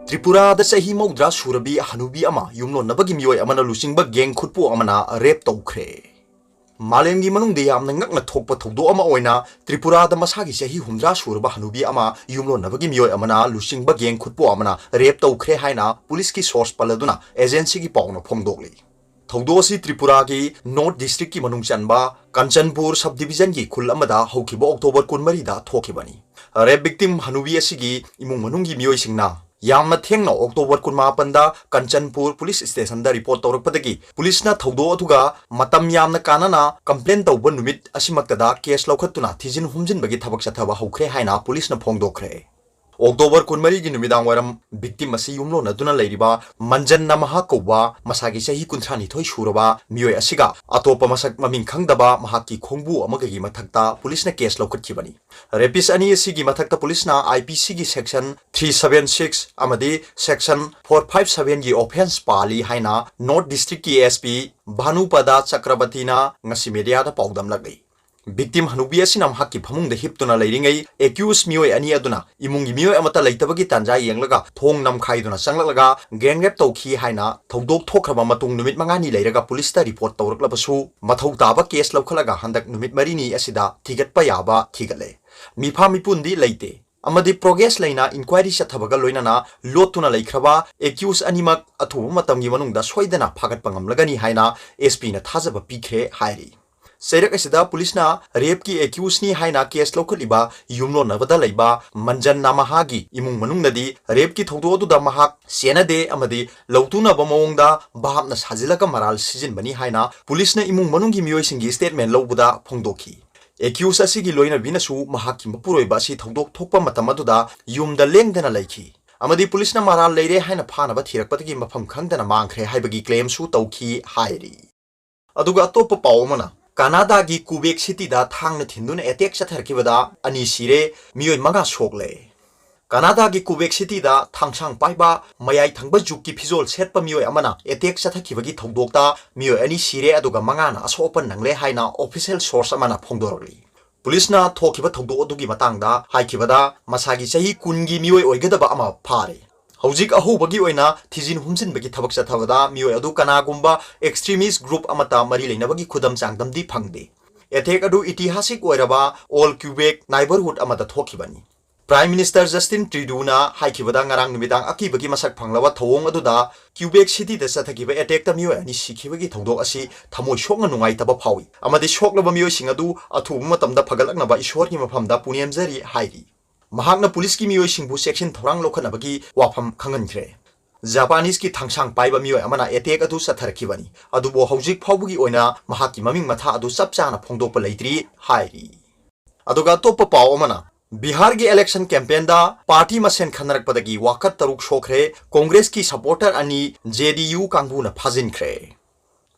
त्रिपुरा चही मौद्रा सूरबी हनुबी युमलोनबगी मियोय अमना लुसिंगबा गेंग खुटपो अमना रेप तौख्रे मालेमगी मनुंगदे यामना ngakna thokpa thogdo ama oina Tripura दा मसागी चही हुमद्रा सूरबा हनुबी युमलोनबगी मियोय अमना लुसिंगबा गेंग खुटपो अमना रेप तौख्रे हाइना पुलिस की सोर्स पलदुना एजेंसी की पाउना फोंगदोगली थौदोसी त्रिपुरा की नॉर्थ डिस्ट्रिक्ट की मनुंग चनबा कंचनपुर सब डिवीजन की खुल अमदा हौखिबो अक्टोबर 12 दा थोखिबनी रेप विक्टिम हनुबी असिगी इमुंग मनुंगी मियोय सिंगना यामना थेंगना अक्टोबर 19 दा कंचनपुर पुलिस स्टेशन दा रिपोर्ट तौरपदगी पुलिसना थौदो अथुगा मतम यामना कानाना कंप्लेन तौब नुमित असिमक्तदा केस लौखत्तुना थिजिन हुमजिनबगी थबक चथबा हौख्रे हाइना पुलिसना फोंगदोखरे अक्टोबर 19 की नुमिदांग वारम विक्टिम असी युमलोनदुना लैरिबा मंजन नमहा कौबा मसागी चही 19 सुरबा मियोय असिगा अतोपा मसक ममिंग खंगदबा महाकी खोंगबु अमगगी मथक्ता पुलिसना केस लौखत्खिबनी रेपिस अनि असिगी मथक्ता पुलिसना आईपीसी की सेक्शन 376 अमदी सेक्शन 457 की ऑफेंस पाली हाइना नॉर्थ डिस्ट्रिक्ट की SP भानुपदा चक्रवर्तीना ngasi media da paudam lagai victim hanubi asina mahaki phamung da hiptuna leiringai accused mioi ani aduna imungi mioi amata leitabagi tanja yenglaga thong nam khaiduna changlalaga gang rape tawkhi haina thodok thokraba matung numit mangani leiraga police ta report tawraklabasu mathau taba case laukhalaga handak numit marini asida thigatpa yaba thigale mifa mipundi leite amadi progress laina inquiry chathabaga loinana lotuna leikraba accused animak athu matamgi manungda soidana phagat pangamlagani haina sp na thajaba pikhe hairi सेरक असिदा पुलिसना rape की accused हाइना case लौखलिबा युमलोनबदा लैबा मंजन नामहागी इमुंग मनुंगदि रेप की थौदोदुदा महाक सेनदे अमदि लौतुनबा मओंगदा बाहपना साजिलका मराल सिजिनबनी हाइना पुलिसना इमुंग मनुंगी मियोइसिंगी स्टेटमेंट लौबदा फोंगदोखी एक्यूज असिगी लोइनबिनसु महाकी मपुरोइबा सि थौदोक थोकपा मतमदुदा युमदा लेंगदना लैखी अमदि पुलिसना मराल लैरे हाइना फानबा थिरकपदगी मफम खंगदना मांगख्रे हाइबगी क्लेम सु तौखी हाइरी अदुगा अतोप पावमना कनाडा की कुबेक सिटी दा थांग थिंदुन एटेक चथरकिबदा अनि सिरे मियोय मंगा सोकले कनाडा की कुबेक सिटी दा थांगसांग पाइबा मयाई थंगबा जुक की फिजोल सेटपा मियोय अमना एटेक चथरकिबगी थौदोकता मियोय अनि सिरे अदुगा मंगाना असोपन नंगले हाइना ऑफिशियल सोर्स अमना फोंगदोरली पुलिसना थोखिबा थौदो अदुगी मतंगदा हाइखिबदा मसागी चही कुनगी मियोय ओइगदबा अमा फारे हौजिक अहोबगी ओइना थिजिन हुमजिनबगी थबक चथबदा मियोय अदु कनागुम्बा एक्सट्रीमिस्ट ग्रुप अमता मरी लेनबगी खुदम चांगदमदी फंगदे एथेक अदु इतिहासिक ओइरबा ऑल क्यूबेक नाइबरहुड अमता थोखिबनी प्राइम मिनिस्टर जस्टिन ट्रूडोना हाइखिबदा ngarang numitang akibagi masak phanglawa thawong aduda Quebec city दा चथकिबा एटेक ता मियोय अनि सिखिबगी थौदोक असि थमोय सोकना नुंगाइतबा फावी अमदि सोकलबा मियोय सिंग अदु अथुब मतमदा फगलकनबा ईश्वरगी मफमदा पुनियमजरी हाइरी महाकना पुलिस की मियोय सिंगबु सेक्शन थौरांग लोखनबगी वाफम खंगनख्रे जापानीज की थांगसांग पाइबा मियोय अमना एटेक अदु सथरखिबनी अदुबो हौजिक फावबगी ओइना महाकी ममिंग मथा अदु चपचाना फोंगदोकपा लैत्रि हाइरी अदुगा तोप पाव अमना बिहार की इलेक्शन कैंपेन दा पार्टी मसेन खनरकपदगी वाकत तरुक सोखरे कांग्रेस की सपोर्टर अनि जेडीयू कांगबुना फाजिनख्रे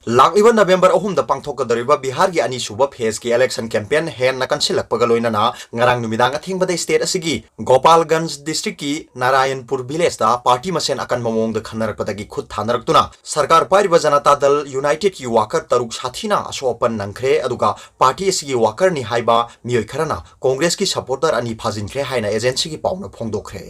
लाइव नवेंबर 3 पांथोकदरिबा बिहार की अनीसुब फेज की इलेक्शन कैंपेन हेन नकनसिलकपगा लोइनना ngarang numidang athingबदा स्टेट असigi गोपालगंज डिस्ट्रिक्ट की नारायणपुर विलेज दा पार्टी मसेन अकन ममोंग द खनरकपदगी खुद थानरकतुना सरकार पारिबा जनता दल यूनाइटेड की वाकर तरुक साथीना असोपन नंखरे अदुगा पार्टी असigi वाकर नि हाइबा मियोय खरना कांग्रेस की सपोर्टर अनि फाजिनख्रे हाइना एजेंसी की पाउना फोंगदोखरे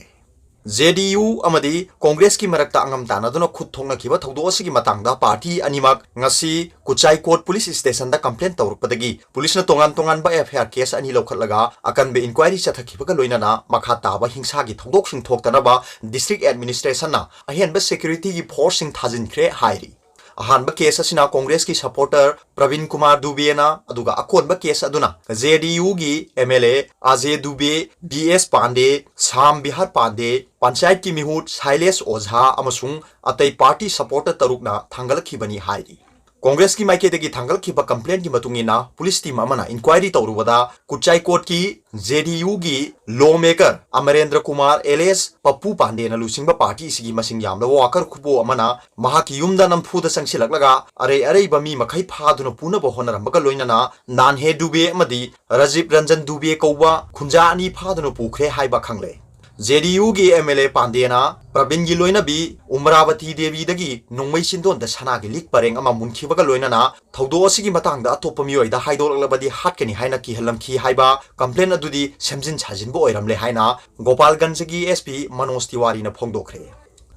जेडीयू अमदी कांग्रेस की मरक्ता अंगम तानादुना खुद थोंगनखिबा थौदोसिगी मतंगदा पार्टी अनिमक ngasi Kuchaikot police station दा कंप्लेन तौरपदगी पुलिसना तोंगान तोंगान बा एफआईआर केस अनि लौखटलगा अकनबे इंक्वायरी चथखिबगा लोइनना मखा ताबा हिंसागी थौदोकसिंग थोक्तनबा डिस्ट्रिक्ट एडमिनिस्ट्रेशन ना अहेनबा सिक्योरिटी की फोर्स सिंग थाजिनख्रे हाइरी अहानबा केस असिना कांग्रेस की सपोर्टर प्रवीण कुमार दुबेना अदुगा अकोनबा केस अदुना जेडीयू की एमएलए अजय दुबे बीएस पांडे साम बिहार पांडे पंचायत की मिहुत शैलेश ओझा अमसुंग अतई पार्टी सपोर्टर तरुकना थांगलखिबनी हाइरी कांग्रेस की माइकेदगी थांगलखिबा कंप्लेंट की मतुंगिना पुलिस टीम अमना इंक्वायरी तौरुबदा कुचाई कोर्ट की जेडीयू की लॉ मेकर अमरेंद्र कुमार एलएस पप्पू पांडे न लुसिंगबा पार्टी सिगी मसिंग यामदा वाकर खुबो अमना महाकी युमदा नमफुदा संगसिलकलगा अरे अरे बमी मखै फादुना पुनबो होनरमबगा लोइनना नानहे दुबे अमदी राजीव रंजन दुबे कौबा खुंजा अनि फादुना पुखरे हाइबा खंगले जेडीयू की एमएलए पांडेना प्रवीण की लोइनबी उमरावती देवी दगी नोंमै सिंदोन द सना की लिक परेंग अमा मुनखिबगा लोइनना थौदो असिगी मतंगदा अतोप मियोयदा हाइदोलकलबदी हाटकनी हाइना किहलमखी हाइबा कंप्लेन अदुदी सेमजिन साजिनबो ओइरमले हाइना गोपालगंज की एसपी मनोज तिवारी न फोंगदोखरे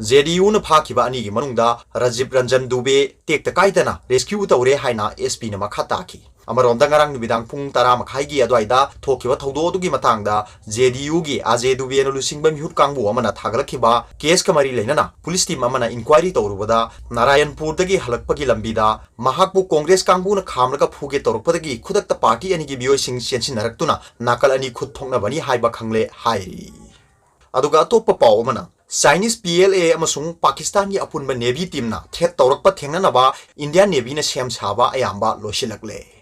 JDU na phakiba ani gi manungda Rajiv Ranjan Dubey tekta kaidana rescue tawre haina SP na makha taki amarom da ngarang nubidang pung tara makhai gi adwaida thokiba thaudo dugi matangda JDU gi Ajay Dubey na lusingba mihut kangbu amana thagalakhiba case kamari leinana police team amana inquiry tawrubada Narayanpur dagi halakpagi lambida mahakbu Congress kangbu na khamlaga phuge tawrupadagi khudakta party ani gi bioi sing sensin naraktuna nakal ani khud thongna bani haiba khangle hai aduga topa paw amana Chinese PLA amasung Pakistan gi apunba Navy team na threat tawrakpa thengnanaba Indian Navy na sem saba ayamba losilakle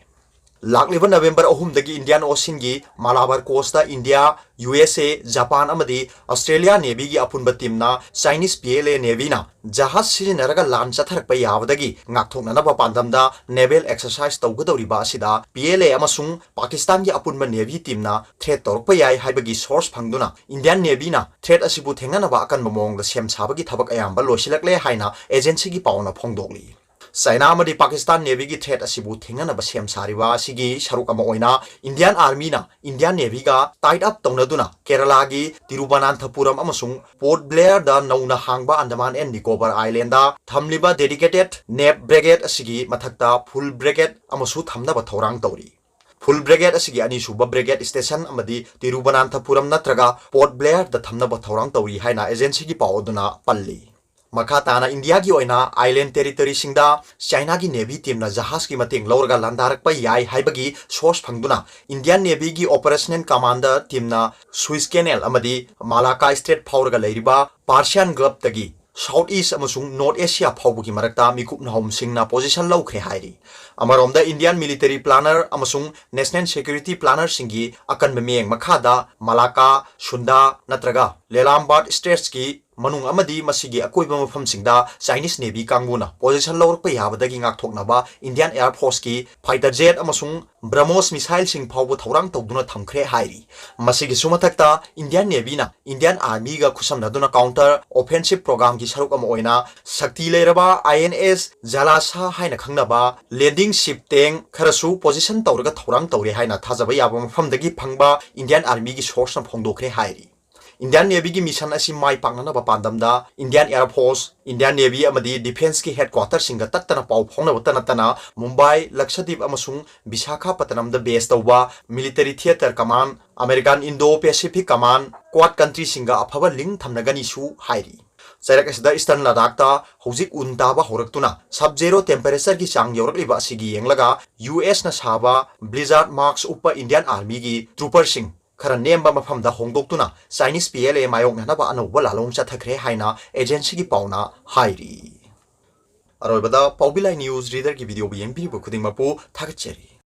Lakliba November ahum dagi Indian Ocean gi Malabar Coast India USA Japan amadi Australia Navy gi apunba team na Chinese PLA Navy na jahaz sijinaraga lan chatharakpa yabadagi ngakthoknanaba pandamda naval exercise tawgadawriba asida PLA amasung Pakistan gi apunba Navy team na threat tawrakpa yai haibagi source phangduna Indian Navy na threat asibu thengnanaba akan mamongda sem sabagi thabak ayamba losilakle haina agency gi pauna phongdokli China amadi Pakistan Navy gi threat asibu thengnanaba sem sariwa asigi sharuk ama oina Indian Army na Indian Navy ga tied up tongnaduna Kerala gi Tiruvananthapuram amasung Port Blair da nauna hangba Andaman and Nicobar Island da thamliba dedicated nav brigade asigi mathakta full brigade amasu thamnaba thorang tawri Full brigade asigi ani suba brigade station amadi Tiruvananthapuram natraga Port Blair da thamnaba thorang tawri haina agency gi pawduna palli Makatana India gi oina island territory singda China gi Navy team na jahaz gi mating lorga landarak pa yai haibagi source phangduna Indian Navy gi operational commander team na Suez Canal amadi Malacca Strait phawrga leiriba Persian Gulf tagi Southeast amasung North Asia phawbugi marakta mikup na hom singna position lawkhre hairi amaromda Indian military planner amasung national security planner singi akan memeng makhada Malacca Sunda natraga Lelambad Straits gi manung amadi masigi akoiba mafam singda Chinese Navy kanguna position lawrpa yabadagi ngakthoknaba Indian Air Force ki fighter jet amasung BrahMos missile sing phawbu thorang tawduna thamkhre hairi masigi sumathakta Indian Navy na Indian Army ga khusamnaduna counter offensive program ki saruk ama oina shakti leiraba INS Jalasa haina khangnaba landing ship tank kharasu position tawraga thorang tawre haina thajaba yaba mafamdagi phangba Indian Army gi source na phongdokre hairi Indian Navy gi mission asi mai pangnana ba pandamda Indian Air Force Indian Navy amadi defense ki headquarters singa tattana paw phongna batana Mumbai Lakshadweep amasung Visakhapatnam da base tawba military theater command American Indo-Pacific command Quad country singa aphaba link thamnagani su hairi Sairak asida Eastern Ladakh ta hojik untaba horaktuna sub-zero temperature ki chang yorakliba asigi yenglaga US na saba blizzard marks upa Indian Army gi trooper sing khara nemba mafamda hongdoktuna Chinese PLA mayong nanaba anawba lalong chathakre haina agency gi pauna hairi aroibada Paubilai News reader ki video bi yengpiri bu khuding mapu thakcheri